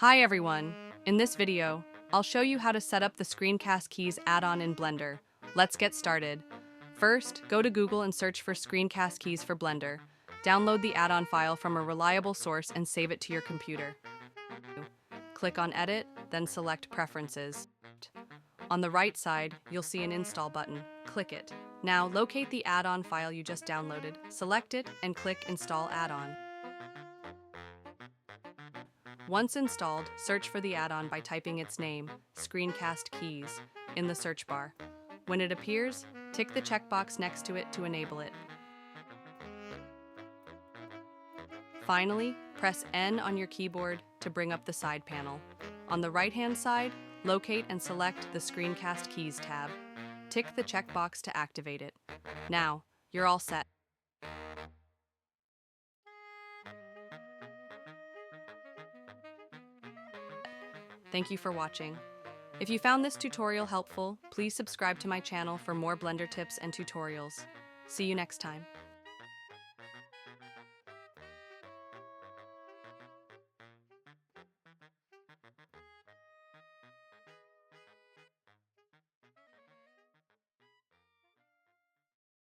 Hi everyone! In this video, I'll show you how to set up the Screencast keys add-on in Blender. Let's get started. First, go to Google and search for Screencast keys for Blender. Download the add-on file from a reliable source and save it to your computer. Click on Edit, then select Preferences. On the right side, you'll see an Install button. Click it. Now, locate the add-on file you just downloaded, select it, and click Install Add-on. Once installed, search for the add-on by typing its name, Screencast Keys, in the search bar. When it appears, tick the checkbox next to it to enable it. Finally, press N on your keyboard to bring up the side panel. On the right-hand side, locate and select the Screencast Keys tab. Tick the checkbox to activate it. Now, you're all set. Thank you for watching. If you found this tutorial helpful, please subscribe to my channel for more Blender tips and tutorials. See you next time.